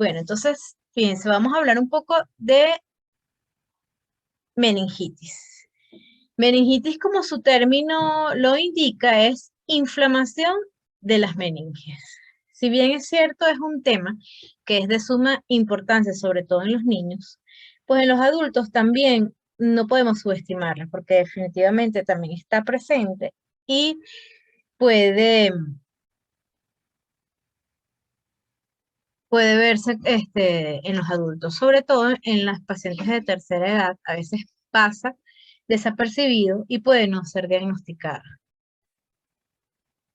Bueno, entonces, fíjense, vamos a hablar un poco de meningitis. Meningitis, como su término lo indica, es inflamación de las meninges. Si bien es cierto, es un tema que es de suma importancia, sobre todo en los niños, pues en los adultos también no podemos subestimarla, porque definitivamente también está presente y puede, puede verse en los adultos, sobre todo en las pacientes de tercera edad. A veces pasa desapercibido y puede no ser diagnosticada.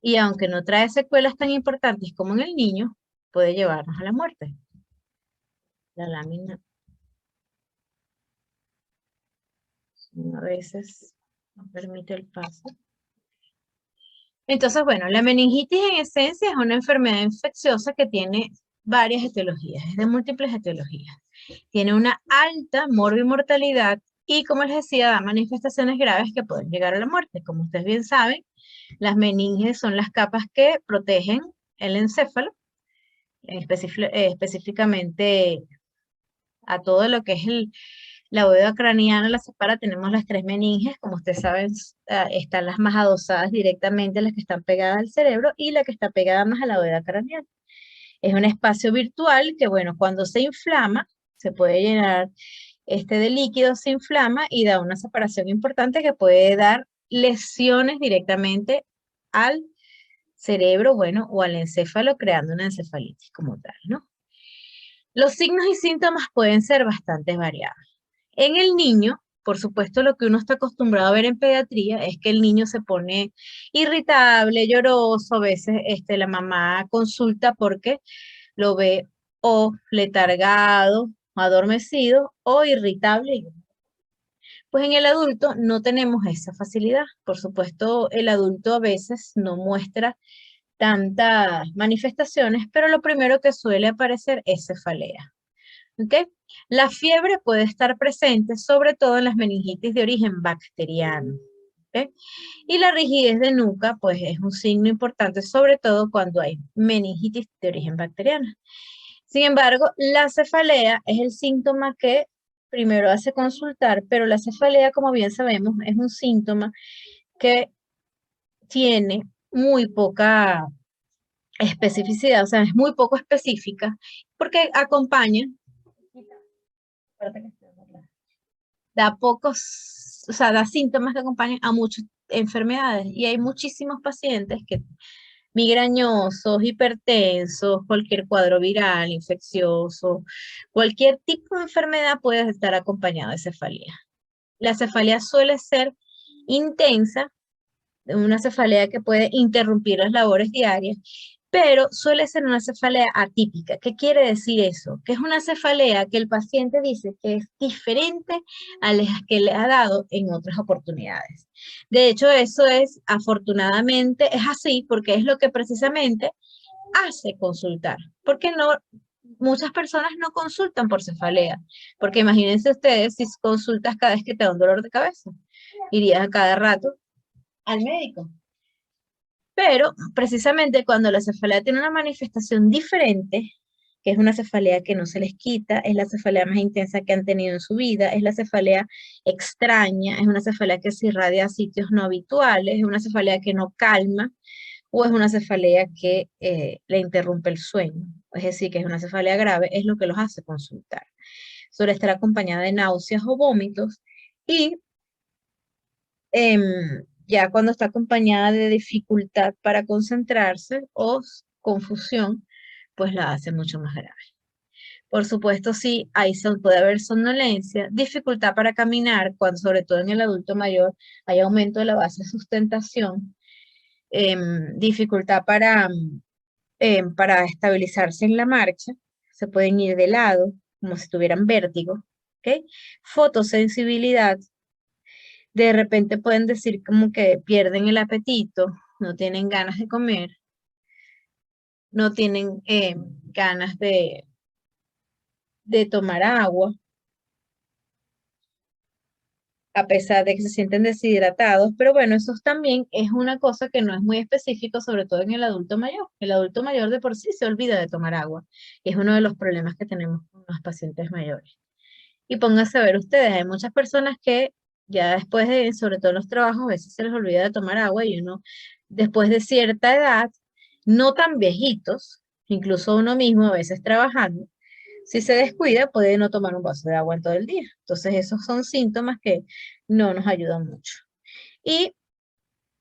Y aunque no trae secuelas tan importantes como en el niño, puede llevarnos a la muerte. La lámina a veces no permite el paso. Entonces, bueno, la meningitis en esencia es una enfermedad infecciosa que tiene varias etiologías, es de múltiples etiologías. Tiene una alta morbimortalidad y, como les decía, da manifestaciones graves que pueden llegar a la muerte. Como ustedes bien saben, las meninges son las capas que protegen el encéfalo, específicamente a todo lo que es la bóveda craneana, la separa, tenemos las tres meninges, como ustedes saben, están las más adosadas directamente, las que están pegadas al cerebro, y la que está pegada más a la bóveda craneana. Es un espacio virtual que, bueno, cuando se inflama, se puede llenar de líquido, se inflama y da una separación importante que puede dar lesiones directamente al cerebro, bueno, o al encéfalo, creando una encefalitis como tal, ¿no? Los signos y síntomas pueden ser bastante variados. En el niño, por supuesto, lo que uno está acostumbrado a ver en pediatría es que el niño se pone irritable, lloroso, a veces la mamá consulta porque lo ve o letargado, adormecido o irritable. Pues en el adulto no tenemos esa facilidad. Por supuesto, el adulto a veces no muestra tantas manifestaciones, pero lo primero que suele aparecer es cefalea. ¿Ok? La fiebre puede estar presente, sobre todo en las meningitis de origen bacteriano. ¿Ok? Y la rigidez de nuca, pues es un signo importante, sobre todo cuando hay meningitis de origen bacteriano. Sin embargo, la cefalea es el síntoma que primero hace consultar, pero la cefalea, como bien sabemos, es un síntoma que tiene muy poca especificidad, o sea, es muy poco específica, porque acompaña, da pocos, o sea, da síntomas que acompañan a muchas enfermedades, y hay muchísimos pacientes que migrañosos, hipertensos, cualquier cuadro viral, infeccioso, cualquier tipo de enfermedad puede estar acompañado de cefalea. La cefalea suele ser intensa, una cefalea que puede interrumpir las labores diarias, pero suele ser una cefalea atípica. ¿Qué quiere decir eso? Que es una cefalea que el paciente dice que es diferente a las que le ha dado en otras oportunidades. De hecho, eso es, afortunadamente, es así porque es lo que precisamente hace consultar. Porque no, muchas personas no consultan por cefalea. Porque imagínense ustedes si consultas cada vez que te da un dolor de cabeza. Irías a cada rato al médico. Pero precisamente cuando la cefalea tiene una manifestación diferente, que es una cefalea que no se les quita, es la cefalea más intensa que han tenido en su vida, es la cefalea extraña, es una cefalea que se irradia a sitios no habituales, es una cefalea que no calma, o es una cefalea que le interrumpe el sueño, es decir, que es una cefalea grave, es lo que los hace consultar. Suele estar acompañada de náuseas o vómitos y ya cuando está acompañada de dificultad para concentrarse o confusión, pues la hace mucho más grave. Por supuesto, sí, ahí puede haber somnolencia, dificultad para caminar, cuando sobre todo en el adulto mayor hay aumento de la base de sustentación, dificultad para estabilizarse en la marcha, se pueden ir de lado, como si tuvieran vértigo, ¿ok? Fotosensibilidad, de repente pueden decir como que pierden el apetito, no tienen ganas de comer, no tienen ganas de tomar agua. a pesar de que se sienten deshidratados, pero bueno, eso también es una cosa que no es muy específico, sobre todo en el adulto mayor. El adulto mayor de por sí se olvida de tomar agua, y es uno de los problemas que tenemos con los pacientes mayores. Y pónganse a ver ustedes, hay muchas personas que ya después de, sobre todo en los trabajos, a veces se les olvida de tomar agua y uno, después de cierta edad, no tan viejitos, incluso uno mismo a veces trabajando, si se descuida, puede no tomar un vaso de agua en todo el día. Entonces, esos son síntomas que no nos ayudan mucho. Y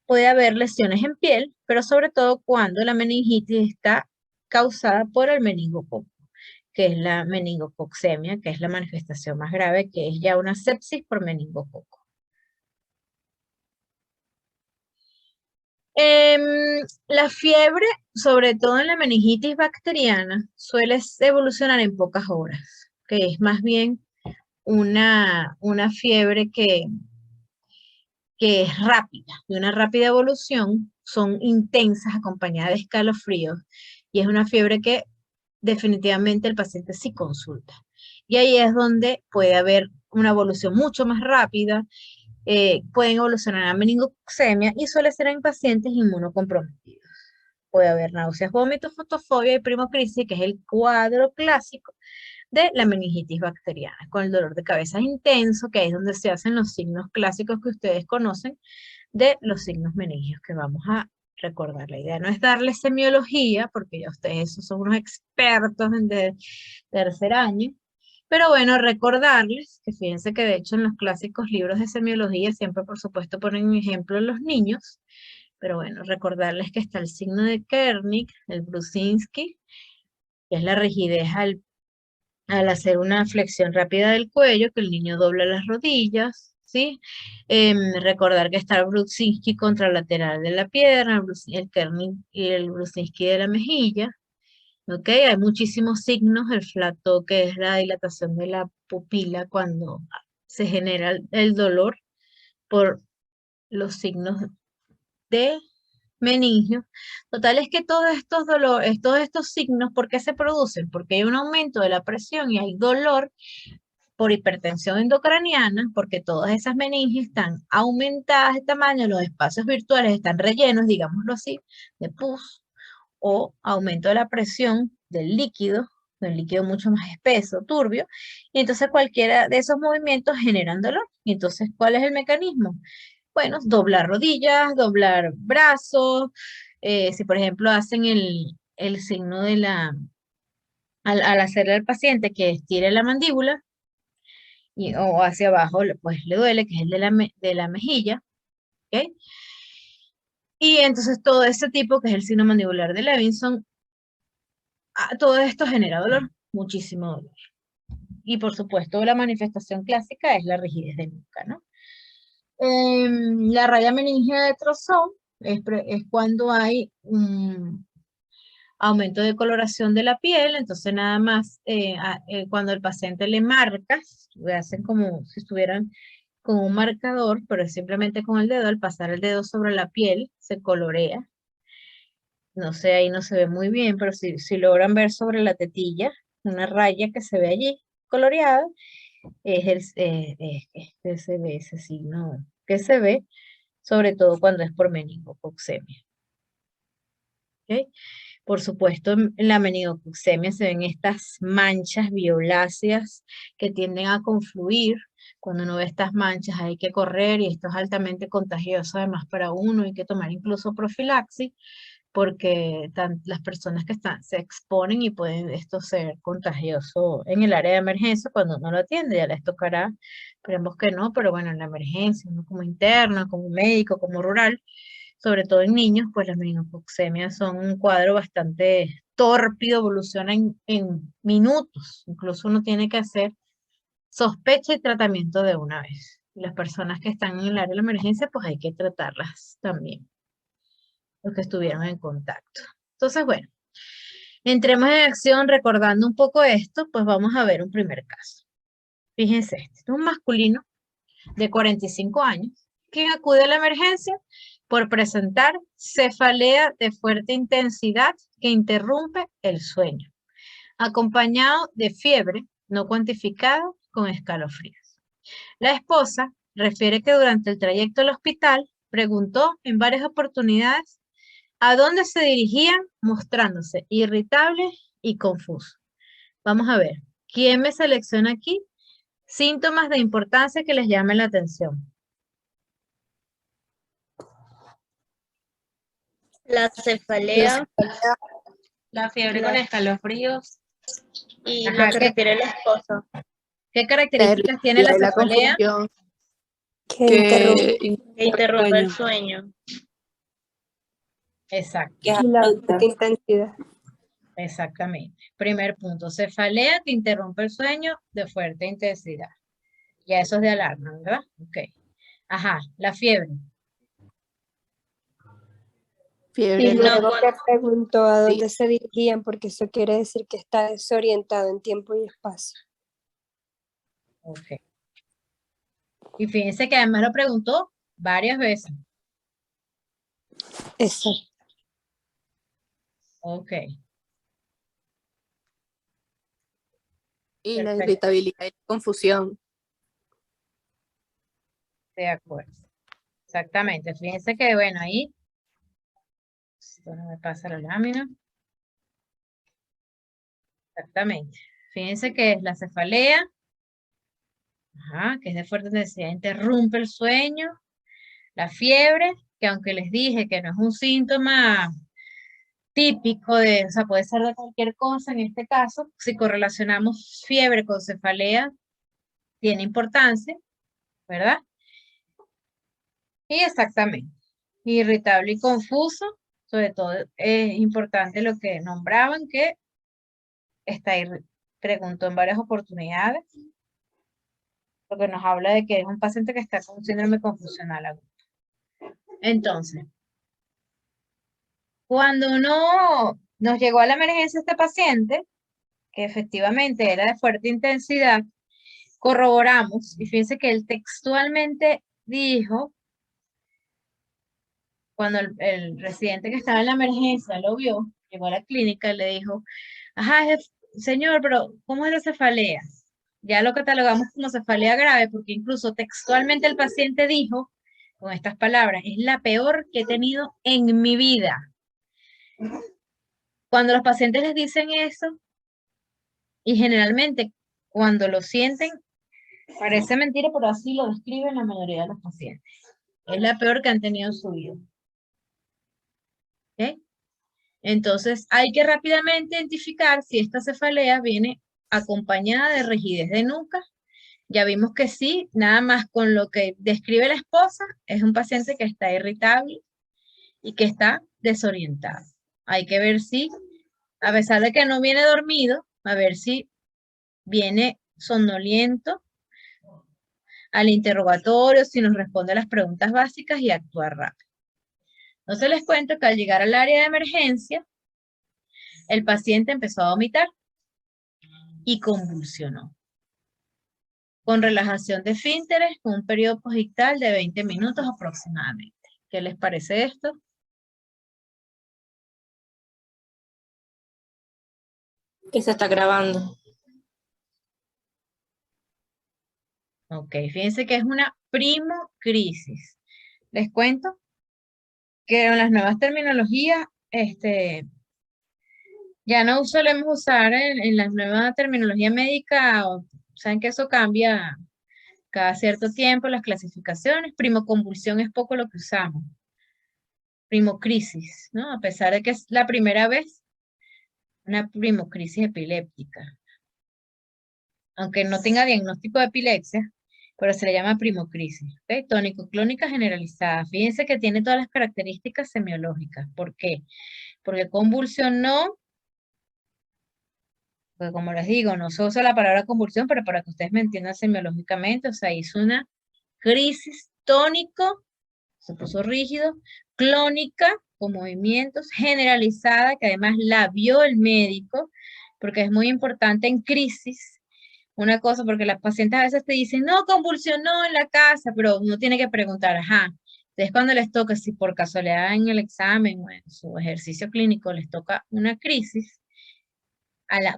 puede haber lesiones en piel, pero sobre todo cuando la meningitis está causada por el meningococo, que es la meningococcemia, que es la manifestación más grave, que es ya una sepsis por meningococo. Em, la fiebre, sobre todo en la meningitis bacteriana, suele evolucionar en pocas horas, que es más bien una fiebre que es rápida, de una rápida evolución, son intensas, acompañadas de escalofríos, y es una fiebre que definitivamente el paciente sí consulta. Y ahí es donde puede haber una evolución mucho más rápida, pueden evolucionar a meningococcemia y suele ser en pacientes inmunocomprometidos. Puede haber náuseas, vómitos, fotofobia y primocrisis, que es el cuadro clásico de la meningitis bacteriana, con el dolor de cabeza intenso, que es donde se hacen los signos clásicos que ustedes conocen de los signos meningios que vamos a recordar. La idea no es darle semiología, porque ya ustedes son unos expertos en tercer año, pero bueno, recordarles que fíjense que de hecho en los clásicos libros de semiología siempre por supuesto ponen un ejemplo en los niños, pero bueno, recordarles que está el signo de Kernig, el Brusinski, que es la rigidez al hacer una flexión rápida del cuello, que el niño dobla las rodillas, ¿sí? Recordar que está el Brusinski contralateral de la pierna, el Kernig y el Brusinski de la mejilla, ¿ok? Hay muchísimos signos, el flato, que es la dilatación de la pupila cuando se genera el dolor por los signos de meningio. Total es que todos estos dolores, todos estos signos, ¿por qué se producen? Porque hay un aumento de la presión y hay dolor por hipertensión endocraniana, porque todas esas meninges están aumentadas de tamaño, los espacios virtuales están rellenos, digámoslo así, de pus, o aumento de la presión del líquido mucho más espeso, turbio, y entonces cualquiera de esos movimientos generan dolor. Y entonces, ¿cuál es el mecanismo? Bueno, doblar rodillas, doblar brazos, si por ejemplo hacen el signo de al hacerle al paciente que estire la mandíbula, o hacia abajo, pues le duele, que es el de la mejilla, ¿ok? Y entonces todo ese tipo, que es el signo mandibular de Levinson, todo esto genera dolor, muchísimo dolor. Y por supuesto la manifestación clásica es la rigidez de nuca, ¿no? La raya meningea de Trozón es cuando hay un aumento de coloración de la piel, entonces nada más cuando el paciente le marcas, le hacen como si estuvieran con un marcador, pero es simplemente con el dedo, al pasar el dedo sobre la piel, se colorea. No sé, ahí no se ve muy bien, pero si logran ver sobre la tetilla, una raya que se ve allí coloreada, es que se ve ese signo que se ve, sobre todo cuando es por meningococcemia. ¿Ok? Por supuesto, en la meningococcemia se ven estas manchas violáceas que tienden a confluir. Cuando uno ve estas manchas hay que correr y esto es altamente contagioso además para uno, hay que tomar incluso profilaxis porque las personas que se exponen y pueden esto ser contagioso en el área de emergencia cuando uno lo atiende, ya les tocará, esperemos que no, pero bueno, en la emergencia, uno como interno, como médico, como rural, sobre todo en niños, pues las meningococcemias son un cuadro bastante tórpido, evoluciona en minutos, incluso uno tiene que hacer sospecha y tratamiento de una vez. Y las personas que están en el área de la emergencia, pues hay que tratarlas también, los que estuvieron en contacto. Entonces, bueno, entremos en acción recordando un poco esto, pues vamos a ver un primer caso. Fíjense, este es un masculino de 45 años, quien acude a la emergencia por presentar cefalea de fuerte intensidad que interrumpe el sueño, acompañado de fiebre no cuantificada con escalofríos. La esposa refiere que durante el trayecto al hospital preguntó en varias oportunidades a dónde se dirigían, mostrándose irritable y confuso. Vamos a ver, ¿quién me selecciona aquí? Síntomas de importancia que les llamen la atención. La cefalea La fiebre con escalofríos. y Ajá, lo que refiere el esposo. ¿qué características tiene la la cefalea? confusión Que Que interrumpe el sueño. sueño. Exacto, Que es y la alta. alta intensidad. exactamente. Primer punto, cefalea que interrumpe el sueño de fuerte intensidad. Ya eso es de alarma, ¿verdad? Ok. Ajá, la fiebre. Y Fiebre. luego No, que preguntó a dónde se dirigían, porque eso quiere decir que está desorientado en tiempo y espacio. Ok. Y fíjense que además lo preguntó varias veces. Eso. Ok, Y la perfecto, irritabilidad y la confusión. de acuerdo. Exactamente. Fíjense que, bueno, ahí, esto no me pasa la lámina. Exactamente. Fíjense que es la cefalea, ajá, que es de fuerte intensidad, interrumpe el sueño. La fiebre, que aunque les dije que no es un síntoma típico de, o sea, puede ser de cualquier cosa, en este caso, si correlacionamos fiebre con cefalea, tiene importancia, ¿verdad? Y exactamente, irritable y confuso, sobre todo es importante lo que nombraban, que preguntó en varias oportunidades, lo que nos habla de que es un paciente que está con síndrome confusional agudo. Entonces, cuando nos llegó a la emergencia este paciente, que efectivamente era de fuerte intensidad, corroboramos, y fíjense que él textualmente dijo, cuando el residente que estaba en la emergencia lo vio, llegó a la clínica y le dijo, ajá, señor, pero ¿cómo es la cefalea? Ya lo catalogamos como cefalea grave, porque incluso textualmente el paciente dijo, con estas palabras, es la peor que he tenido en mi vida. Cuando los pacientes les dicen eso, y generalmente cuando lo sienten, parece mentira, pero así lo describen la mayoría de los pacientes. Es la peor que han tenido en su vida. ¿Ok? Entonces, hay que rápidamente identificar si esta cefalea viene acompañada de rigidez de nuca. Ya vimos que sí, nada más con lo que describe la esposa, es un paciente que está irritable y que está desorientado. Hay que ver si, a pesar de que no viene dormido, a ver si viene somnoliento al interrogatorio, si nos responde a las preguntas básicas y actuar rápido. Entonces les cuento que al llegar al área de emergencia, el paciente empezó a vomitar y convulsionó, con relajación de esfínteres, con un periodo posictal de 20 minutos aproximadamente. ¿Qué les parece esto? Que se está grabando. Ok, fíjense que es una primocrisis. Les cuento que en las nuevas terminologías, ya no solemos usar en la nueva terminología médica, saben que eso cambia cada cierto tiempo, las clasificaciones. Primoconvulsión es poco lo que usamos. Primocrisis, ¿no? A pesar de que es la primera vez, una primocrisis epiléptica. Aunque no tenga diagnóstico de epilepsia, pero se le llama primocrisis. ¿Ok? Tónico-clónica generalizada. Fíjense que tiene todas las características semiológicas. ¿Por qué? Porque convulsionó, porque como les digo, no se usa la palabra convulsión, pero para que ustedes me entiendan semiológicamente, o sea, hizo una crisis tónico, se puso rígido, clónica, con movimientos, generalizada, que además la vio el médico, porque es muy importante en crisis. Una cosa, porque las pacientes a veces te dicen, no, convulsionó en la casa, pero uno tiene que preguntar, ajá. Entonces, cuando les toca, si por casualidad en el examen o en su ejercicio clínico les toca una crisis,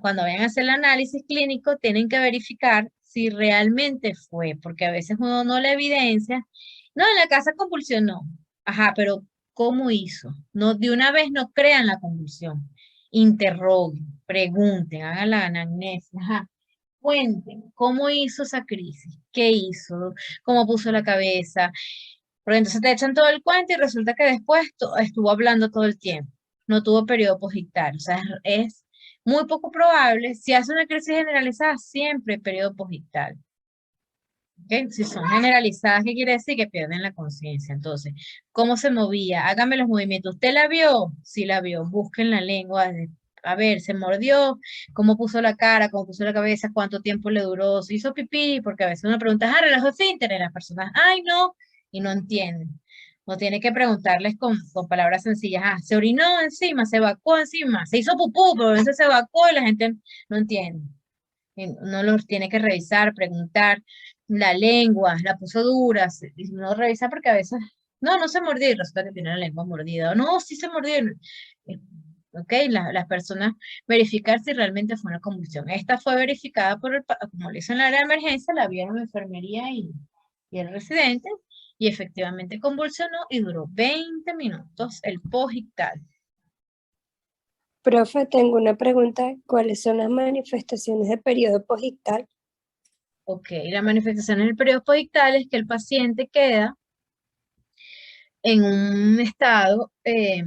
cuando vayan a hacer el análisis clínico, tienen que verificar si realmente fue, porque a veces uno no la evidencia. No, en la casa convulsionó. Ajá, pero ¿cómo hizo? No, de una vez no crean la convulsión. Interroguen, pregunten, hagan la anamnesis. Ajá. Cuenten, ¿cómo hizo esa crisis? ¿Qué hizo? ¿Cómo puso la cabeza? Porque entonces te echan todo el cuento y resulta que después estuvo hablando todo el tiempo. No tuvo periodo posictal. O sea, es muy poco probable. Si hace una crisis generalizada, siempre periodo posictal. ¿Ok? Si son generalizadas, ¿qué quiere decir? Que pierden la conciencia. Entonces, ¿cómo se movía? Hágame los movimientos. ¿Usted la vio? Sí la vio. Busquen la lengua. A ver, se mordió, cómo puso la cara, cómo puso la cabeza, cuánto tiempo le duró, se hizo pipí, porque a veces uno pregunta, relajó esfínter, y las personas, ay, no, y no entienden. No tiene que preguntarles con palabras sencillas, se orinó encima, se evacuó encima, se hizo pupú, pero a veces se evacuó y la gente no entiende. Uno los tiene que revisar, preguntar, la lengua, la puso dura, y no revisa porque a veces, no se mordió y resulta que tiene la lengua mordida, o no, sí se mordió. ¿Ok? Las personas verificar si realmente fue una convulsión. Esta fue verificada como le hizo en el área de emergencia, la vieron en enfermería y el residente, y efectivamente convulsionó y duró 20 minutos el posictal. Profe, tengo una pregunta. ¿Cuáles son las manifestaciones del periodo posictal? Ok, la manifestación en el periodo posictal es que el paciente queda en un estado de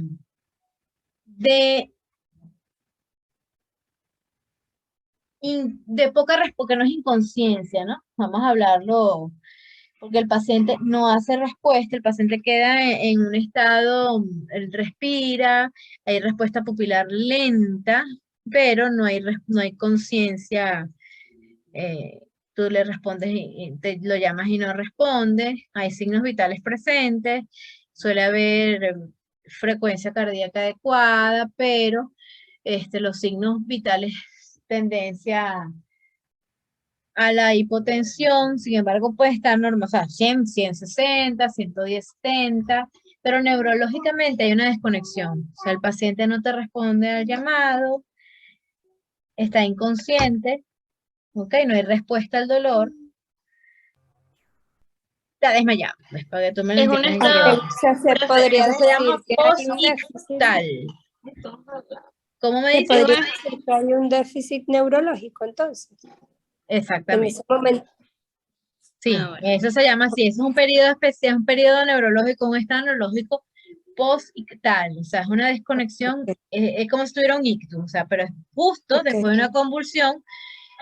poca respuesta, porque no es inconsciencia, ¿no? Vamos a hablarlo, porque el paciente no hace respuesta, el paciente queda en un estado, él respira, hay respuesta pupilar lenta, pero no hay conciencia. Tú le respondes y te lo llamas y no responde, hay signos vitales presentes, suele haber frecuencia cardíaca adecuada, pero los signos vitales, tendencia a la hipotensión, sin embargo puede estar normal, o sea, 100, 160, 110, 70, pero neurológicamente hay una desconexión, o sea, el paciente no te responde al llamado, está inconsciente, ¿ok? No hay respuesta al dolor, está desmayado, pues, para que tú me lo Es un entiendas. estado, O sea, se podría Eso se llama decir que hay un déficit. post-ictal. ¿Cómo me Se dices? podría decir que hay un déficit neurológico, entonces, en Exactamente. ese momento. Sí, Ah, bueno. eso se llama así. Eso es un periodo especial, un periodo neurológico, un estado neurológico post-ictal. O sea, es una desconexión, es como si tuviera un ictus, o sea, pero es justo Ok. después de una convulsión,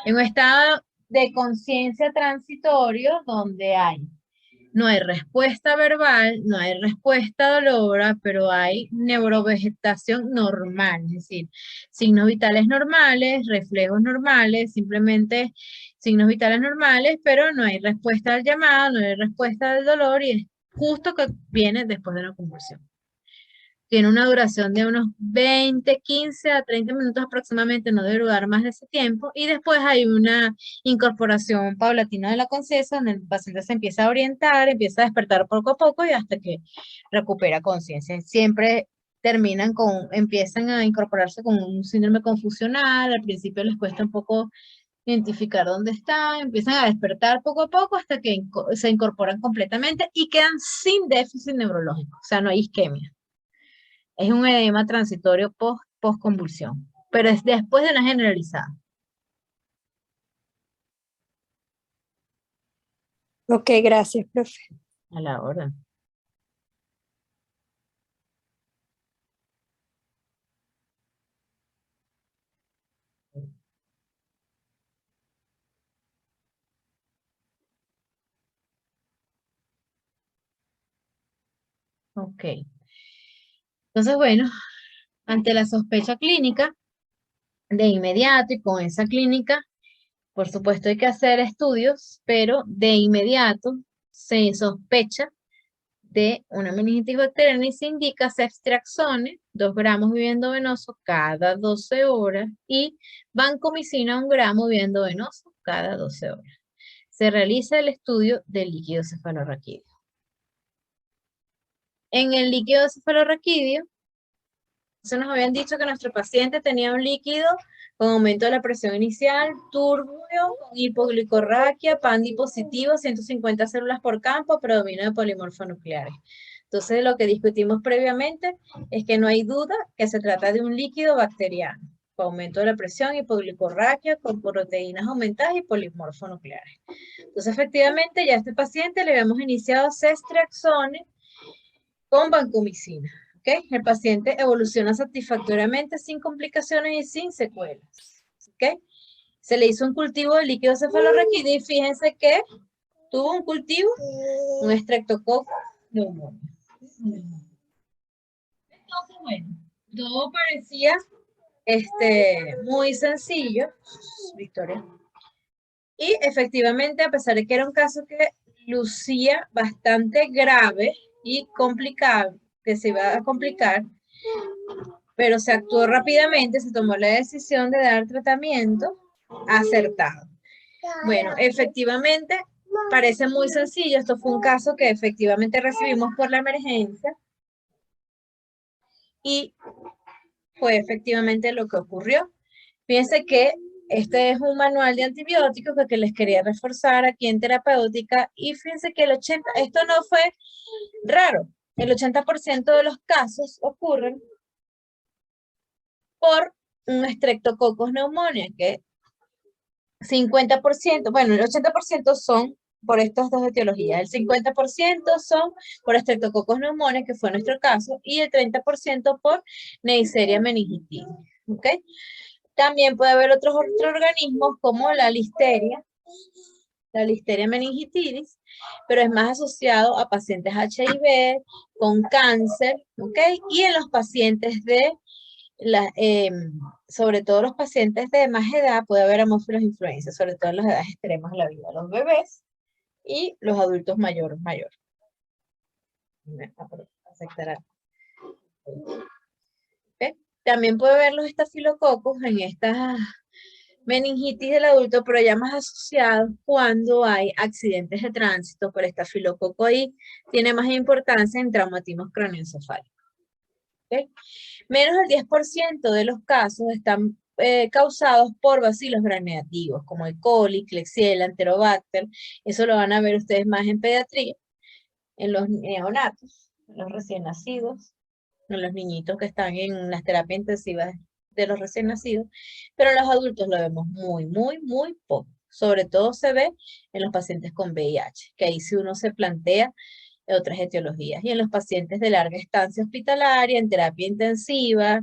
en un estado de conciencia transitorio donde no hay respuesta verbal, no hay respuesta dolorosa, pero hay neurovegetación normal, es decir, signos vitales normales, reflejos normales, simplemente signos vitales normales, pero no hay respuesta al llamado, no hay respuesta al dolor y es justo que viene después de la convulsión. Tiene una duración de unos 20, 15 a 30 minutos aproximadamente, no debe durar más de ese tiempo. Y después hay una incorporación paulatina de la conciencia, donde el paciente se empieza a orientar, empieza a despertar poco a poco y hasta que recupera conciencia. Siempre empiezan a incorporarse con un síndrome confusional, al principio les cuesta un poco identificar dónde están, empiezan a despertar poco a poco hasta que se incorporan completamente y quedan sin déficit neurológico, o sea, no hay isquemia. Es un edema transitorio post-convulsión, pero es después de una generalizada. Ok, gracias, profe. A la hora. Ok. Entonces, bueno, ante la sospecha clínica, de inmediato y con esa clínica, por supuesto hay que hacer estudios, pero de inmediato se sospecha de una meningitis bacteriana y se indica ceftriaxone, 2 gramos vía endovenoso cada 12 horas y vancomicina 1 gramo vía endovenoso cada 12 horas. Se realiza el estudio del líquido cefalorraquídeo. En el líquido cefalorraquídeo Entonces nos habían dicho que nuestro paciente tenía un líquido con aumento de la presión inicial, turbio, con hipoglicorraquia, PANDI positivo, 150 células por campo, predominio de polimorfonucleares. Entonces lo que discutimos previamente es que no hay duda que se trata de un líquido bacteriano, con aumento de la presión, hipoglicorraquia, con proteínas aumentadas y polimorfonucleares. Entonces efectivamente ya a este paciente le habíamos iniciado ceftriaxone con vancomicina. ¿Okay? El paciente evoluciona satisfactoriamente sin complicaciones y sin secuelas. ¿Okay? Se le hizo un cultivo de líquido cefalorraquídeo y fíjense que tuvo un cultivo, un Streptococcus pneumoniae. Entonces, bueno, todo parecía muy sencillo, Victoria. Y efectivamente, a pesar de que era un caso que lucía bastante grave y complicado, que se iba a complicar, pero se actuó rápidamente, se tomó la decisión de dar tratamiento acertado. Bueno, efectivamente, parece muy sencillo. Esto fue un caso que efectivamente recibimos por la emergencia y fue efectivamente lo que ocurrió. Fíjense que este es un manual de antibióticos que les quería reforzar aquí en terapéutica y fíjense que esto no fue raro. El 80% de los casos ocurren por un Streptococcus pneumoniae, que 50%, bueno, el 80% son por estas dos etiologías, el 50% son por Streptococcus pneumoniae, que fue nuestro caso, y el 30% por Neisseria meningitidis, ¿ok? También puede haber otros organismos como la Listeria meningitidis, pero es más asociado a pacientes HIV, con cáncer, ¿ok? Y en los pacientes sobre todo los pacientes de más edad, puede haber Haemophilus influenza, sobre todo en las edades extremas de la vida, los bebés y los adultos mayores. ¿Okay? También puede haber los estafilococos en estas meningitis del adulto, pero ya más asociados cuando hay accidentes de tránsito por estafilococo ahí, tiene más importancia en traumatismos craneoencefálicos. ¿Okay? Menos del 10% de los casos están causados por bacilos gram-negativos, como el coli, Klebsiella, Enterobacter. Eso lo van a ver ustedes más en pediatría, en los neonatos, en los recién nacidos, en los niñitos que están en las terapias intensivas de los recién nacidos, pero en los adultos lo vemos muy, muy, muy poco. Sobre todo se ve en los pacientes con VIH, que ahí sí uno se plantea otras etiologías. Y en los pacientes de larga estancia hospitalaria, en terapia intensiva,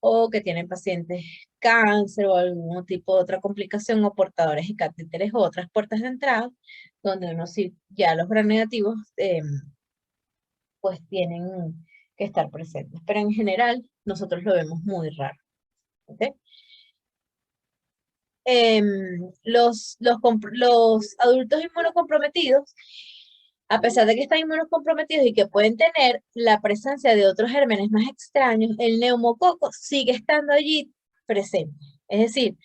o que tienen pacientes cáncer o algún tipo de otra complicación, o portadores de catéteres o otras puertas de entrada, donde uno sí, ya los gram negativos, pues tienen que estar presentes. Pero en general, nosotros lo vemos muy raro. ¿Okay? Los adultos inmunocomprometidos, a pesar de que están inmunocomprometidos y que pueden tener la presencia de otros gérmenes más extraños, el neumococo sigue estando allí presente. Es decir,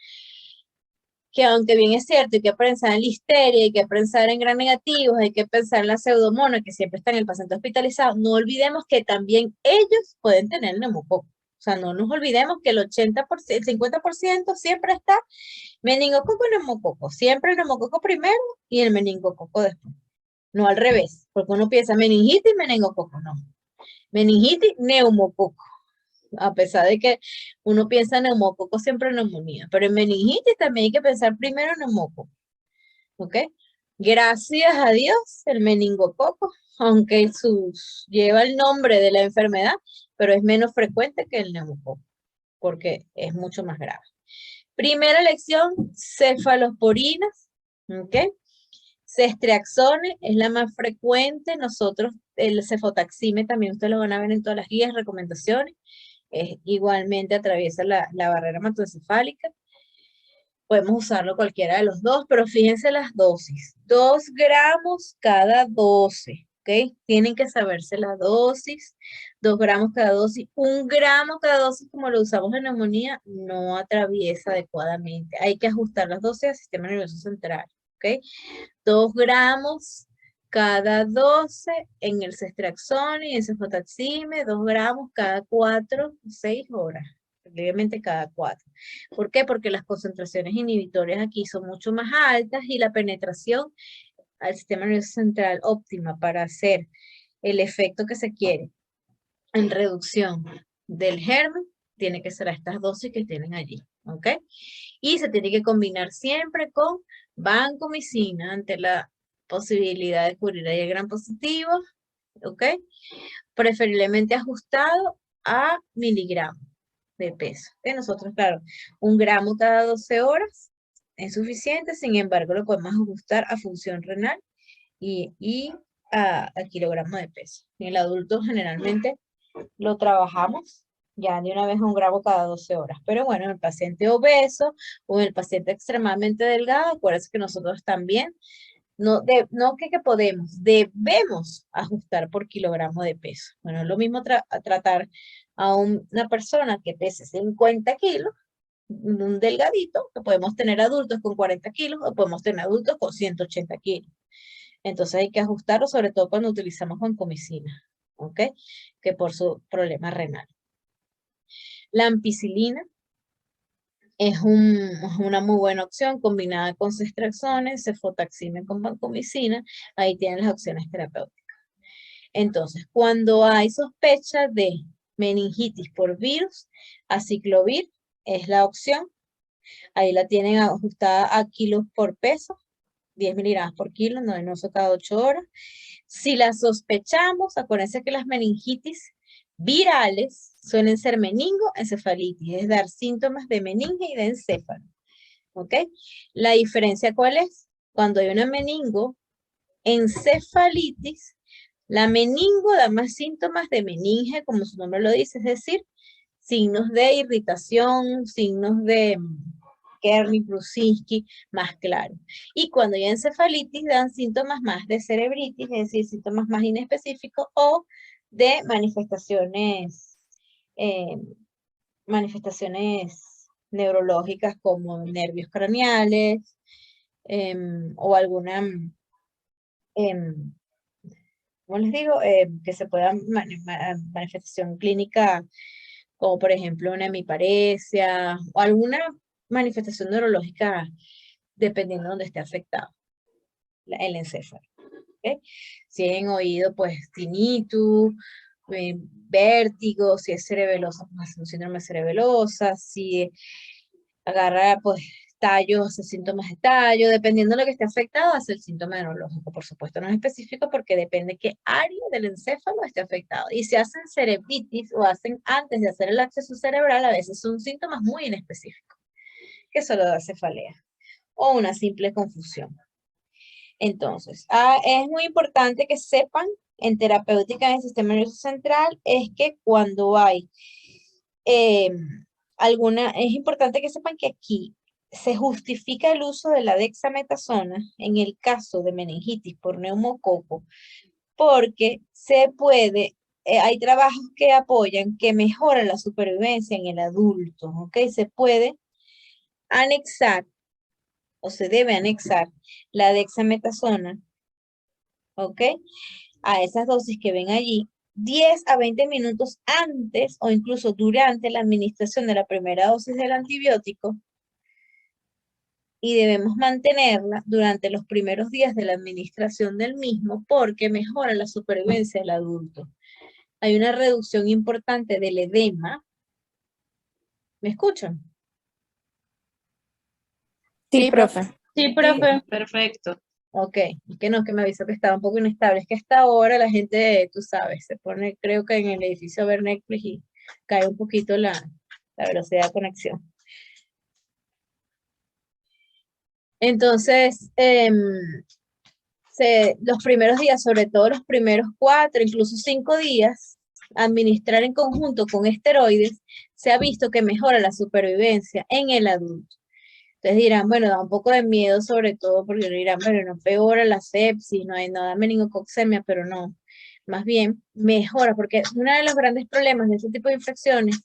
que aunque bien es cierto, hay que pensar en listeria, hay que pensar en gram negativos, hay que pensar en la pseudomonas, que siempre está en el paciente hospitalizado, no olvidemos que también ellos pueden tener el neumococo. O sea, no nos olvidemos que el 80%, el 50% siempre está meningococo y neumococo. Siempre el neumococo primero y el meningococo después. No al revés, porque uno piensa meningitis, meningococo, no. Meningitis, neumococo. A pesar de que uno piensa en neumococo siempre en neumonía, pero en meningitis también hay que pensar primero en neumococo. ¿Ok? Gracias a Dios, el meningococo, aunque lleva el nombre de la enfermedad, pero es menos frecuente que el neumococo, porque es mucho más grave. Primera lección, cefalosporinas, ¿ok? Ceftriaxone es la más frecuente. Nosotros, el cefotaxime también ustedes lo van a ver en todas las guías, recomendaciones. Igualmente atraviesa la barrera hematoencefálica. Podemos usarlo cualquiera de los dos, pero fíjense las dosis. 2 gramos cada 12, ¿ok? Tienen que saberse la dosis. 2 gramos cada dosis. 1 gramo cada dosis, como lo usamos en neumonía, no atraviesa adecuadamente. Hay que ajustar las dosis al sistema nervioso central, ¿ok? 2 gramos cada 12 en el ceftriaxone y en cefotaxime, 2 gramos cada 4 o 6 horas. Preferiblemente cada 4. ¿Por qué? Porque las concentraciones inhibitorias aquí son mucho más altas y la penetración al sistema nervioso central óptima para hacer el efecto que se quiere en reducción del germen tiene que ser a estas dosis que tienen allí, ¿ok? Y se tiene que combinar siempre con vancomicina ante la posibilidad de cubrir ahí el gran positivo, ¿ok? Preferiblemente ajustado a miligramos de peso. ¿Ok? Nosotros, claro, 1 gramo cada 12 horas es suficiente, sin embargo, lo podemos ajustar a función renal y a kilogramo de peso. En el adulto generalmente lo trabajamos ya de una vez 1 gramo cada 12 horas. Pero bueno, en el paciente obeso o en el paciente extremadamente delgado, acuérdense que nosotros también, que podemos, debemos ajustar por kilogramo de peso. Bueno, es lo mismo tratar a una persona que pese 50 kilos, un delgadito, que podemos tener adultos con 40 kilos o podemos tener adultos con 180 kilos. Entonces hay que ajustarlo, sobre todo cuando utilizamos vancomicina, ¿ok? Que por su problema renal. La ampicilina es una muy buena opción combinada con ceftriaxone, cefotaxime con vancomicina. Ahí tienen las opciones terapéuticas. Entonces, cuando hay sospecha de meningitis por virus, aciclovir es la opción. Ahí la tienen ajustada a kilos por peso, 10 miligramos por kilo, no cada 8 horas. Si la sospechamos, acuérdense que las meningitis virales suelen ser meningoencefalitis, es dar síntomas de meninge y de encéfalo. ¿Ok? La diferencia, ¿cuál es? Cuando hay una meningoencefalitis, la meningo da más síntomas de meninge, como su nombre lo dice, es decir, signos de irritación, signos de Kernicke-Brusinski más claros. Y cuando hay encefalitis dan síntomas más de cerebritis, es decir, síntomas más inespecíficos o de manifestaciones neurológicas como nervios craneales o alguna, ¿cómo les digo? Que se pueda manifestación clínica como por ejemplo una hemiparesia o alguna manifestación neurológica dependiendo de donde esté afectado el encéfalo. ¿Okay? Si en oído, pues tinnitus, vértigo, si es cerebelosa, pues un síndrome cerebelosa, si agarra pues tallos, síntomas de tallo, dependiendo de lo que esté afectado, hace el síntoma neurológico. Por supuesto, no es específico porque depende qué área del encéfalo esté afectado. Y si hacen cerebritis o hacen antes de hacer el acceso cerebral, a veces son síntomas muy inespecíficos, que solo da cefalea o una simple confusión. Entonces, es muy importante que sepan en terapéutica en el sistema nervioso central, es que cuando hay es importante que sepan que aquí se justifica el uso de la dexametasona en el caso de meningitis por neumococo, porque hay trabajos que apoyan que mejora la supervivencia en el adulto, ¿ok? Se puede anexar o se debe anexar la dexametasona, ¿ok? A esas dosis que ven allí, 10 a 20 minutos antes o incluso durante la administración de la primera dosis del antibiótico, y debemos mantenerla durante los primeros días de la administración del mismo porque mejora la supervivencia del adulto. Hay una reducción importante del edema. ¿Me escuchan? Sí, profe. Sí, profe. Perfecto. Ok, es que no, que me avisó que estaba un poco inestable. Es que hasta ahora la gente, tú sabes, se pone, creo que en el edificio a ver Netflix y cae un poquito la velocidad de conexión. Entonces, los primeros días, sobre todo los primeros 4, incluso 5 días, administrar en conjunto con esteroides, se ha visto que mejora la supervivencia en el adulto. Entonces dirán, bueno, da un poco de miedo sobre todo porque dirán, bueno, no peora la sepsis, no da meningococcemia, pero no, más bien mejora, porque uno de los grandes problemas de este tipo de infecciones,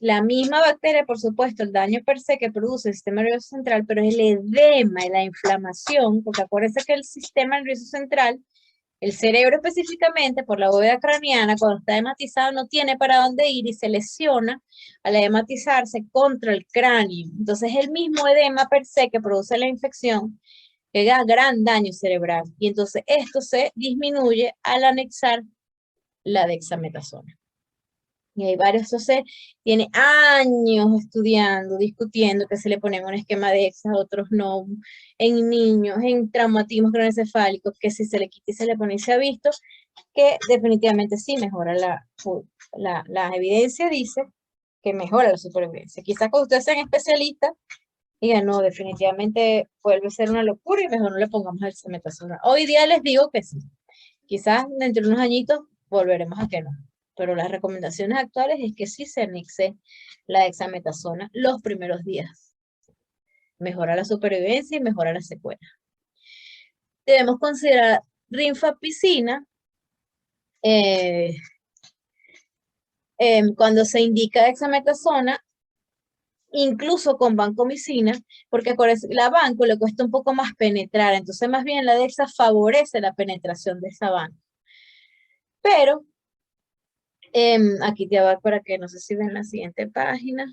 la misma bacteria, por supuesto, el daño per se que produce el sistema nervioso central, pero es el edema y la inflamación, porque acuérdense que el sistema nervioso central El cerebro específicamente, por la bóveda craneana, cuando está hematizado, no tiene para dónde ir y se lesiona al hematizarse contra el cráneo. Entonces, el mismo edema per se que produce la infección, que da gran daño cerebral. Y entonces, esto se disminuye al anexar la dexametasona. Y hay varios, entonces, tiene años estudiando, discutiendo que se le pone un esquema de EXA, otros no, en niños, en traumatismos craneoencefálicos, que si se le quita y se le pone y se ha visto que definitivamente sí mejora la evidencia, dice que mejora la supervivencia. Quizás cuando ustedes sean especialistas, digan, no, definitivamente vuelve a ser una locura y mejor no le pongamos dexametasona. Hoy día les digo que sí. Quizás dentro de unos añitos volveremos a que no. Pero las recomendaciones actuales es que sí se anexe la dexametasona los primeros días. Mejora la supervivencia y mejora la secuela. Debemos considerar rifampicina cuando se indica dexametasona, incluso con vancomicina, porque la vanco le cuesta un poco más penetrar, entonces más bien la dexa favorece la penetración de esa vanco. Pero aquí te va para que no sé si ven la siguiente página.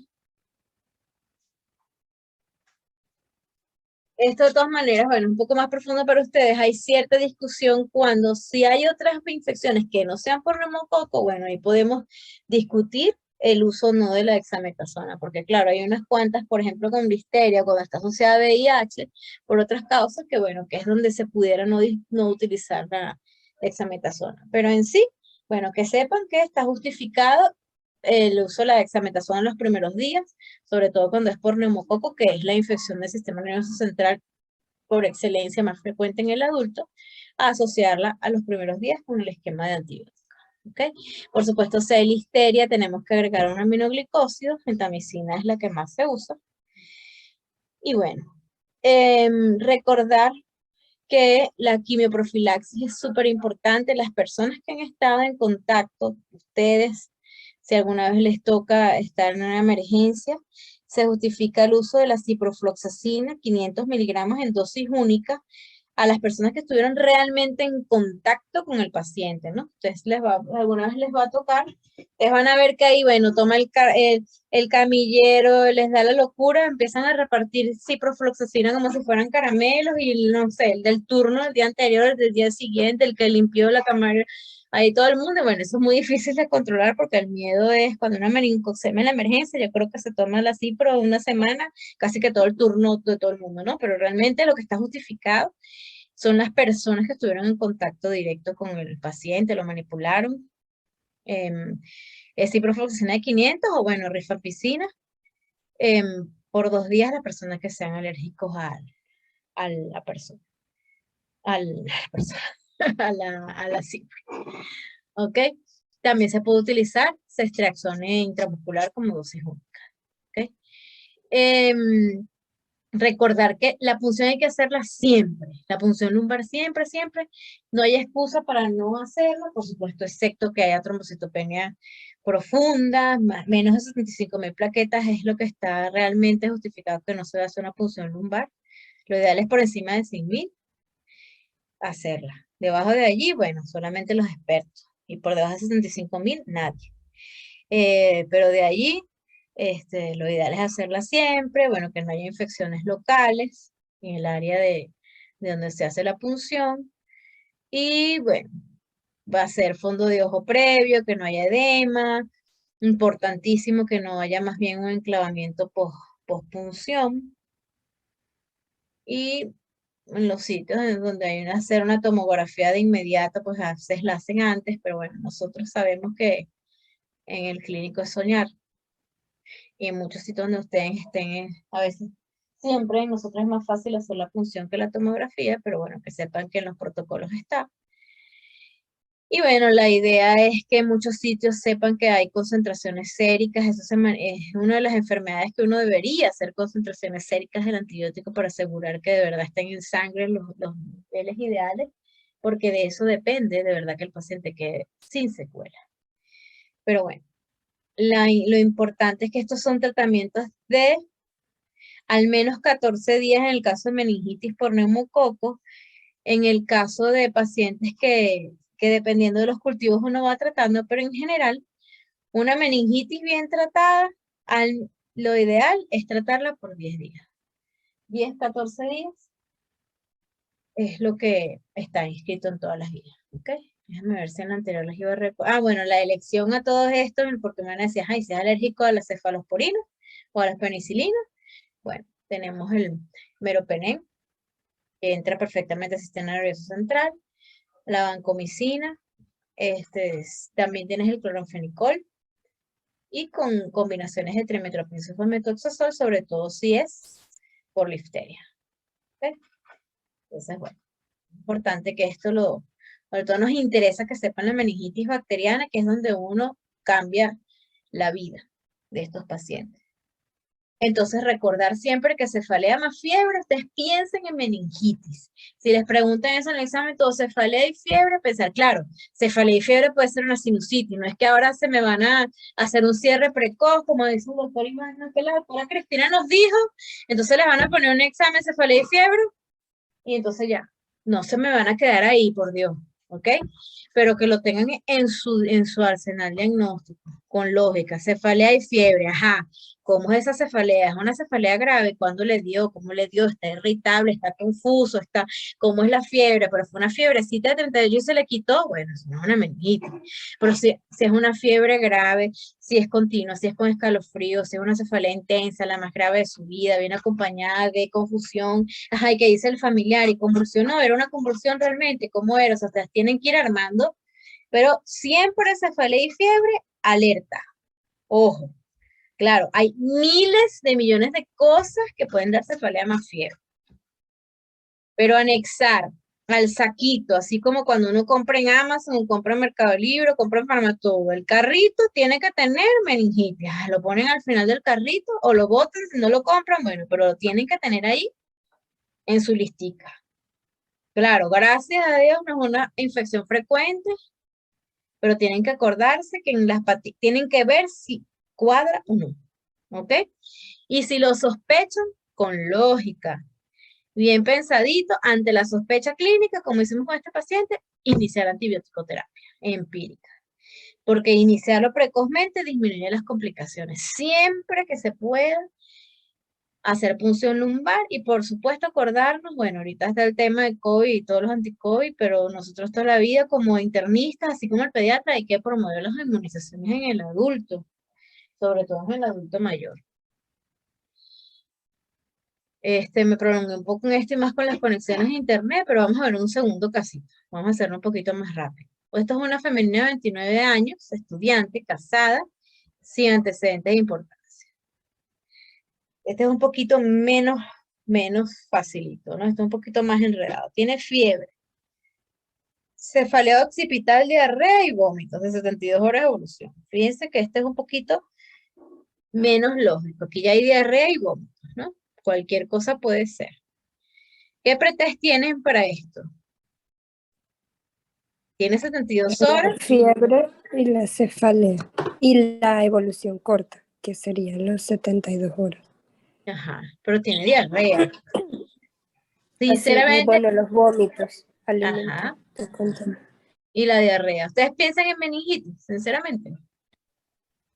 Esto de todas maneras, bueno, un poco más profundo para ustedes, hay cierta discusión cuando si hay otras infecciones que no sean por neumococo, bueno, ahí podemos discutir el uso o no de la dexametasona, porque claro, hay unas cuantas, por ejemplo, con listeria, cuando está asociada a VIH, por otras causas, que bueno, que es donde se pudiera no utilizar la dexametasona. Pero en sí, bueno, que sepan que está justificado el uso de la dexametasona en los primeros días, sobre todo cuando es por neumococo, que es la infección del sistema nervioso central por excelencia más frecuente en el adulto, a asociarla a los primeros días con el esquema de antibióticos. ¿Okay? Por supuesto, si hay listeria, tenemos que agregar un aminoglicósido, gentamicina es la que más se usa. Y bueno, recordar que la quimioprofilaxis es súper importante. Las personas que han estado en contacto, ustedes, si alguna vez les toca estar en una emergencia, se justifica el uso de la ciprofloxacina, 500 miligramos en dosis única, a las personas que estuvieron realmente en contacto con el paciente, ¿no? Entonces, alguna vez les va a tocar, ustedes van a ver que ahí, bueno, toma el camillero, les da la locura, empiezan a repartir ciprofloxacina como si fueran caramelos y no sé, el del turno del día anterior, el del día siguiente, el que limpió la cámara, ahí todo el mundo, bueno, eso es muy difícil de controlar porque el miedo es cuando una meningoxema en la emergencia, yo creo que se toma la cipro una semana, casi que todo el turno de todo el mundo, ¿no? Pero realmente lo que está justificado son las personas que estuvieron en contacto directo con el paciente, lo manipularon. Es ciprofloxacina de 500 o bueno, rifampicina por 2 días las personas que sean alérgicos a la persona, a la cipro. ¿Ok? También se puede utilizar ceftriaxone intramuscular como dosis única. ¿Ok? Recordar que la punción hay que hacerla siempre. La punción lumbar siempre, siempre. No hay excusa para no hacerla, por supuesto, excepto que haya trombocitopenia profunda, menos de 75.000 plaquetas es lo que está realmente justificado que no se hace una punción lumbar. Lo ideal es por encima de 100.000 hacerla. Debajo de allí, bueno, solamente los expertos. Y por debajo de 65.000, nadie. Pero de allí, lo ideal es hacerla siempre, bueno, que no haya infecciones locales en el área de donde se hace la punción. Y bueno, va a ser fondo de ojo previo, que no haya edema. Importantísimo que no haya más bien un enclavamiento post-punción. Y en los sitios donde hay hacer una tomografía de inmediato, pues a veces la hacen antes, pero bueno, nosotros sabemos que en el clínico es soñar. Y en muchos sitios donde ustedes estén, a veces, siempre, nosotros es más fácil hacer la punción que la tomografía, pero bueno, que sepan que en los protocolos está. Y bueno, la idea es que en muchos sitios sepan que hay concentraciones séricas, eso es una de las enfermedades que uno debería hacer concentraciones séricas del antibiótico para asegurar que de verdad estén en sangre los niveles ideales, porque de eso depende de verdad que el paciente quede sin secuela. Pero bueno, lo importante es que estos son tratamientos de al menos 14 días en el caso de meningitis por neumococo, en el caso de pacientes que dependiendo de los cultivos uno va tratando, pero en general, una meningitis bien tratada, lo ideal es tratarla por 10 días. 10, 14 días es lo que está inscrito en todas las guías, ¿ok? Déjame ver si en la anterior les iba a recordar. Ah, bueno, la elección a todos estos, porque me van a decir, ay, si es alérgico a las cefalosporinas o a las penicilinas, bueno, tenemos el meropenem, que entra perfectamente al sistema nervioso central, la vancomicina, también tienes el cloranfenicol, y con combinaciones de trimetoprim y metoxazol, sobre todo si es por difteria. ¿Okay? Entonces, bueno, es importante que esto sobre todo nos interesa que sepan la meningitis bacteriana, que es donde uno cambia la vida de estos pacientes. Entonces, recordar siempre que cefalea más fiebre, ustedes piensen en meningitis. Si les preguntan eso en el examen, todo cefalea y fiebre, pensar, claro, cefalea y fiebre puede ser una sinusitis, no es que ahora se me van a hacer un cierre precoz, como dice un doctor Iván, que la doctora Cristina nos dijo, entonces les van a poner un examen cefalea y fiebre, y entonces ya, no se me van a quedar ahí, por Dios, ¿ok? Pero que lo tengan en su arsenal diagnóstico, con lógica, cefalea y fiebre, ajá. ¿Cómo es esa cefalea? ¿Es una cefalea grave? ¿Cuándo le dio? ¿Cómo le dio? ¿Está irritable? ¿Está confuso? ¿Cómo es la fiebre? Pero fue una fiebrecita de 38 y se le quitó. Bueno, eso no es una meningitis. Pero si es una fiebre grave, si es continua, si es con escalofrío, si es una cefalea intensa, la más grave de su vida, viene acompañada de confusión, ajá, y que dice el familiar, y convulsión, no, era una convulsión realmente, ¿cómo era? O sea, ustedes tienen que ir armando, pero siempre cefalea y fiebre, alerta. Ojo. Claro, hay miles de millones de cosas que pueden dar cefalea más fiebre. Pero anexar al saquito, así como cuando uno compra en Amazon, compra en Mercado Libre, compra en Farmatodo, el carrito tiene que tener meningitis. Lo ponen al final del carrito o lo botan si no lo compran, bueno, pero lo tienen que tener ahí en su listica. Claro, gracias a Dios no es una infección frecuente, pero tienen que acordarse que en las tienen que ver si cuadra o no. ¿Ok? Y si lo sospechan, con lógica, bien pensadito, ante la sospecha clínica, como hicimos con este paciente, iniciar antibiótico-terapia empírica. Porque iniciarlo precozmente disminuye las complicaciones. Siempre que se pueda hacer punción lumbar y por supuesto acordarnos, bueno, ahorita está el tema de COVID y todos los anti-COVID, pero nosotros toda la vida como internistas, así como el pediatra, hay que promover las inmunizaciones en el adulto, sobre todo en el adulto mayor. Me prolongué un poco en esto y más con las conexiones a internet, pero vamos a ver un segundo casito. Vamos a hacerlo un poquito más rápido. Esto es una femenina de 29 años, estudiante, casada, sin antecedentes de importancia. Este es un poquito menos facilito, ¿no? Este es un poquito más enredado. Tiene fiebre, cefalea occipital, diarrea y vómitos de 72 horas de evolución. Fíjense que este es un poquito menos lógico. Aquí ya hay diarrea y vómitos, ¿no? Cualquier cosa puede ser. ¿Qué pretest tienen para esto? Tiene 72 horas. La fiebre y la cefalea. Y la evolución corta, que serían los 72 horas. Ajá, pero tiene diarrea. Así, Sinceramente. bueno, los vómitos. Ajá. Alimentos. Y la diarrea. ¿Ustedes piensan en meningitis, sinceramente?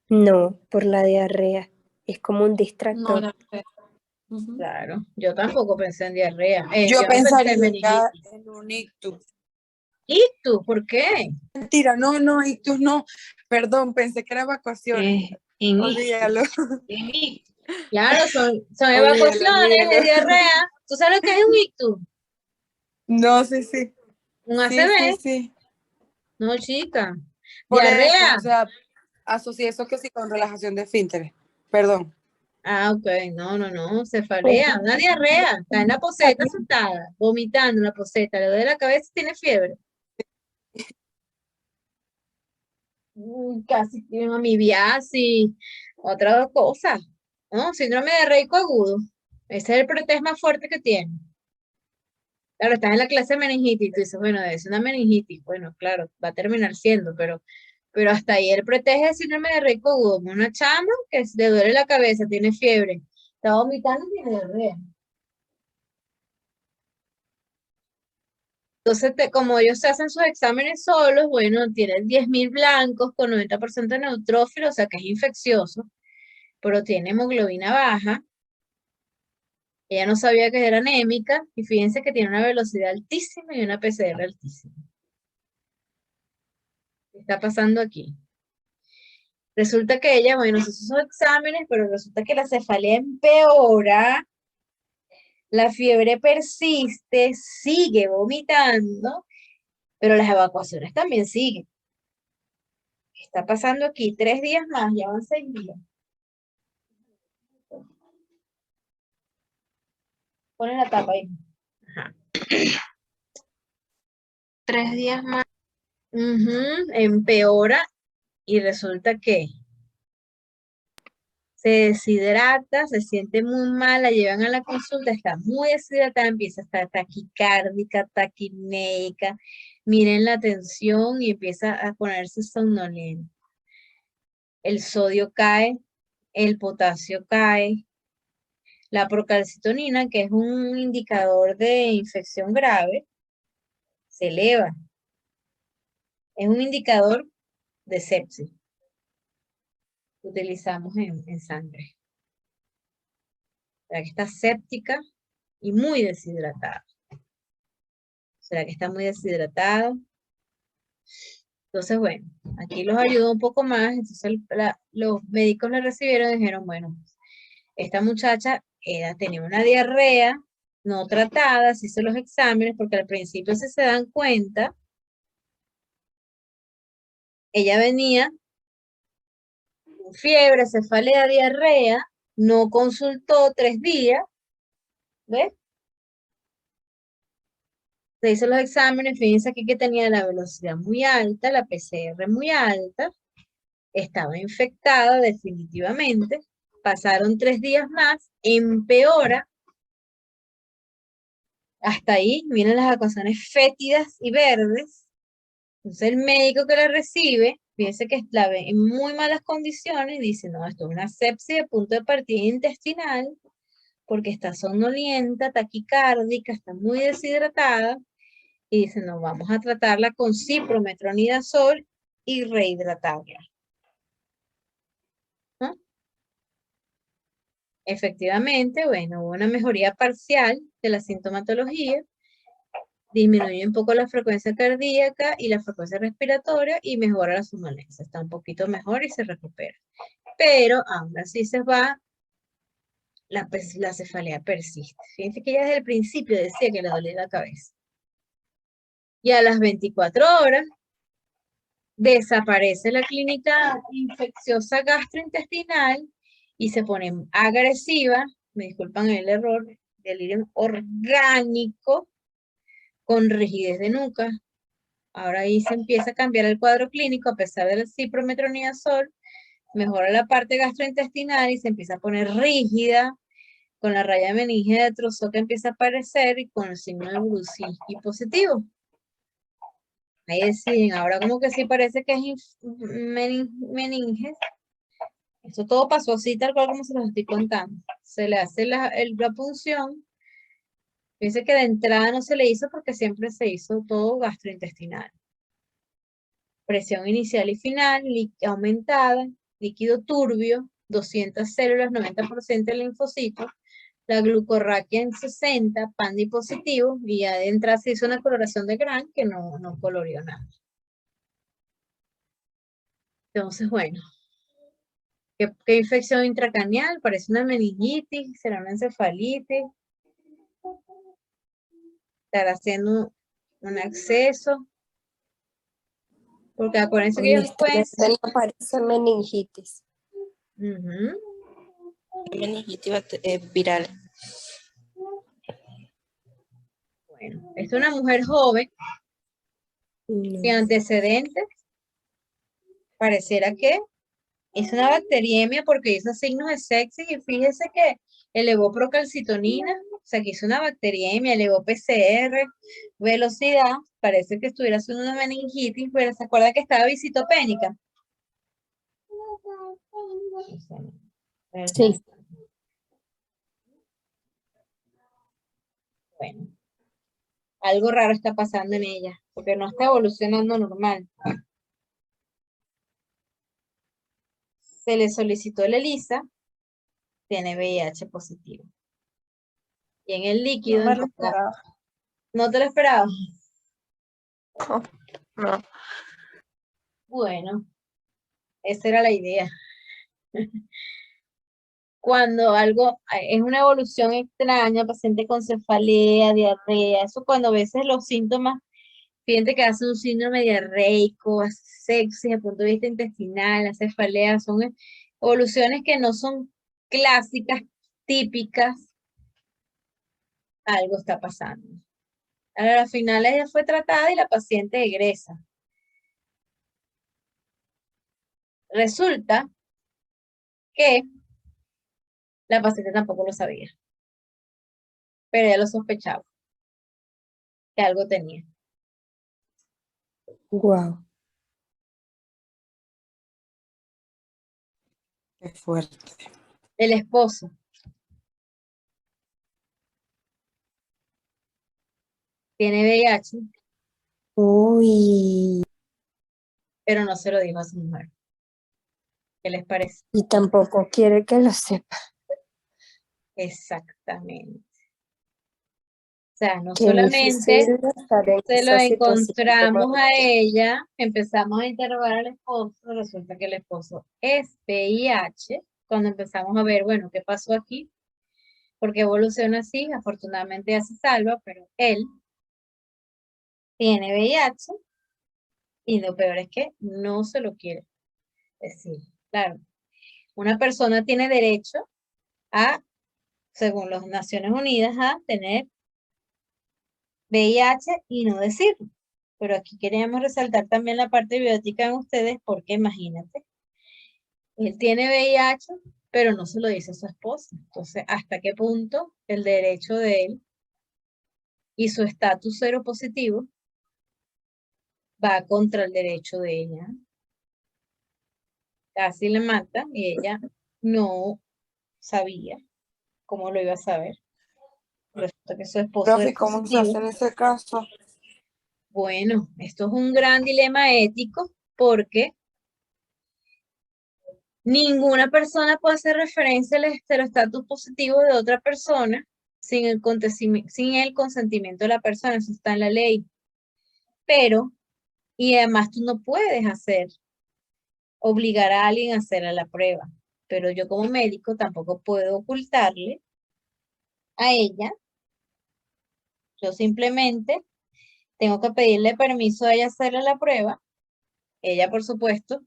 No, por la diarrea. Es como un No, distractor. Claro, yo tampoco pensé en diarrea. Yo Yo no pensé pensaría en meningitis. en un ictus. ¿Ictus? ¿Por qué? Mentira, no, ictus no. Perdón, pensé que era evacuaciones. En Olvídalo. ictus. Claro, son Olvídalo, evacuaciones de olvídalo. diarrea. ¿Tú sabes lo que es un ictus? No, sí. Un Sí, ACV. sí. No, chica. Por eso, Diarrea. o sea, asocié eso que sí con relajación de esfínteres. Perdón. Ah, ok, no, cefalea, una diarrea, está en la poseta sentada, vomitando en la poseta, le duele la cabeza y tiene fiebre. Casi tiene amibiasis, otra cosa, ¿no? Síndrome de Raynaud agudo, ese es el pretest más fuerte que tiene. Claro, estás en la clase de meningitis, y tú dices, bueno, debe ser una meningitis, bueno, claro, va a terminar siendo, pero hasta ahí el pretest es síndrome de Raynaud agudo, una chama que le duele la cabeza, tiene fiebre, está vomitando y tiene diarrea. Entonces, como ellos se hacen sus exámenes solos, bueno, tienen 10.000 blancos con 90% de neutrófilo, o sea que es infeccioso, pero tiene hemoglobina baja. Ella no sabía que era anémica, y fíjense que tiene una velocidad altísima y una PCR altísima. ¿Qué está pasando aquí? Resulta que ella, bueno, se hizo sus exámenes, pero resulta que la cefalea empeora, la fiebre persiste, sigue vomitando, pero las evacuaciones también siguen. ¿Qué está pasando aquí? 3 días más, ya van 6 días. Ponen la tapa ahí. Ajá. 3 días más. Empeora y resulta que se deshidrata, se siente muy mal, la llevan a la consulta, está muy deshidratada, empieza a estar taquicárdica, taquipneica, miren la tensión y empieza a ponerse somnolienta. El sodio cae, el potasio cae, la procalcitonina, que es un indicador de infección grave, se eleva. Es un indicador de sepsis que utilizamos en sangre. ¿Será que está séptica y muy deshidratada? ¿Será que está muy deshidratada? Entonces, bueno, aquí los ayudó un poco más. Entonces, los médicos la recibieron y dijeron, bueno, esta muchacha tenía una diarrea no tratada, se hizo los exámenes, porque al principio, si se dan cuenta, ella venía con fiebre, cefalea, diarrea, no consultó 3 días, ¿ves? Se hizo los exámenes, fíjense aquí que tenía la velocidad muy alta, la PCR muy alta, estaba infectada definitivamente, pasaron 3 días más, empeora, hasta ahí, miren las ecuaciones fétidas y verdes. Entonces el médico que la recibe, fíjense que la ve en muy malas condiciones, dice, no, esto es una sepsis de punto de partida intestinal, porque está somnolienta, taquicárdica, está muy deshidratada, y dice, no, vamos a tratarla con ciprometronidazol y rehidratarla. ¿No? Efectivamente, bueno, hubo una mejoría parcial de la sintomatología, disminuye un poco la frecuencia cardíaca y la frecuencia respiratoria y mejora la somnolencia. Está un poquito mejor y se recupera. Pero aún así se va, la cefalea persiste. Fíjense que ya desde el principio decía que le dolía la cabeza. Y a las 24 horas desaparece la clínica infecciosa gastrointestinal y se pone agresiva, me disculpan el error, delirio orgánico, con rigidez de nuca. Ahora ahí se empieza a cambiar el cuadro clínico a pesar del ciprometronidazol, mejora la parte gastrointestinal y se empieza a poner rígida, con la raya meninge de Trousseau que empieza a aparecer y con el signo de Brudzinski positivo. Ahí deciden, ahora como que sí parece que es meninge. Esto todo pasó así, tal cual como se los estoy contando. Se le hace la punción. Fíjense que de entrada no se le hizo porque siempre se hizo todo gastrointestinal. Presión inicial y final, aumentada, líquido turbio, 200 células, 90% de linfocitos, la glucorraquia en 60, PANDI positivo, y ya de entrada se hizo una coloración de Gram que no colorió nada. Entonces, bueno, ¿qué infección intracraneal? Parece una meningitis, será una encefalitis, estará haciendo un acceso, porque acuérdense que ellos después... No parece meningitis. Meningitis viral. Bueno, es una mujer joven, sin antecedentes, pareciera que es una bacteriemia porque hizo signos de sepsis y fíjese que elevó procalcitonina, o sea que hizo una bacteriemia, elevó PCR, velocidad, parece que estuviera haciendo una meningitis, pero ¿se acuerda que estaba visitopénica? Sí. Bueno, Algo raro está pasando en ella, porque no está evolucionando normal. Se le solicitó el ELISA, tiene VIH positivo. Y en el líquido, No me lo esperaba. ¿no te lo esperaba? No. Bueno, esa era la idea. Cuando algo es una evolución extraña, paciente con cefalea, diarrea, eso cuando a veces los síntomas, fíjate que hace un síndrome diarreico, sepsis desde el punto de vista intestinal, la cefalea, son evoluciones que no son clásicas, típicas, algo está pasando. Ahora, al final ella fue tratada y la paciente egresa. Resulta que la paciente tampoco lo sabía, pero ella lo sospechaba, que algo tenía. Wow. Qué fuerte. El esposo tiene VIH, Uy. pero no se lo dijo a su mujer. ¿Qué les parece? Y tampoco quiere que lo sepa. Exactamente. O sea, no Qué solamente difícil estar en se lo esa situación. encontramos a ella, empezamos a interrogar al esposo, resulta que el esposo es VIH. Cuando empezamos a ver, bueno, ¿qué pasó aquí? Porque evoluciona así, afortunadamente ya se salva, pero él tiene VIH y lo peor es que no se lo quiere decir. Claro, una persona tiene derecho a, según las Naciones Unidas, a tener VIH y no decirlo. Pero aquí queríamos resaltar también la parte biótica en ustedes, porque imagínate, él tiene VIH, pero no se lo dice a su esposa. Entonces, ¿hasta qué punto el derecho de él y su estatus seropositivo va contra el derecho de ella? Casi le mata y ella no sabía cómo lo iba a saber. Resulta que su esposo Profe, era ¿cómo se hace positivo. en ese caso? Bueno, esto es un gran dilema ético porque ninguna persona puede hacer referencia al estatus positivo de otra persona sin el consentimiento de la persona, eso está en la ley. Pero, y además tú no puedes obligar a alguien a hacer la prueba. Pero yo como médico tampoco puedo ocultarle a ella. Yo simplemente tengo que pedirle permiso a ella hacerle la prueba. Ella, por supuesto,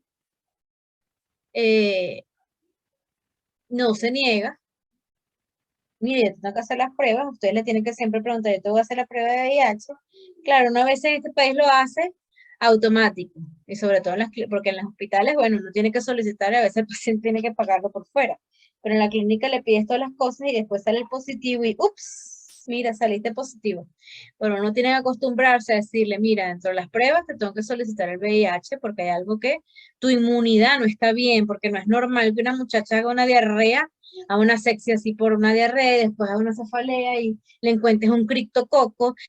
no se niega. Mire, yo tengo que hacer las pruebas, ustedes le tienen que siempre preguntar, yo tengo que hacer la prueba de VIH. Claro, una vez en este país lo hace automático, y sobre todo porque en los hospitales, bueno, uno tiene que solicitar y a veces el paciente tiene que pagarlo por fuera, pero en la clínica le pides todas las cosas y después sale el positivo y ups, mira, saliste positivo. Pero uno tiene que acostumbrarse a decirle, mira, dentro de las pruebas te tengo que solicitar el VIH porque hay algo que tu inmunidad no está bien, porque no es normal que una muchacha haga una diarrea a una sepsia así por una diarrea, y después a una cefalea y le encuentres un criptococo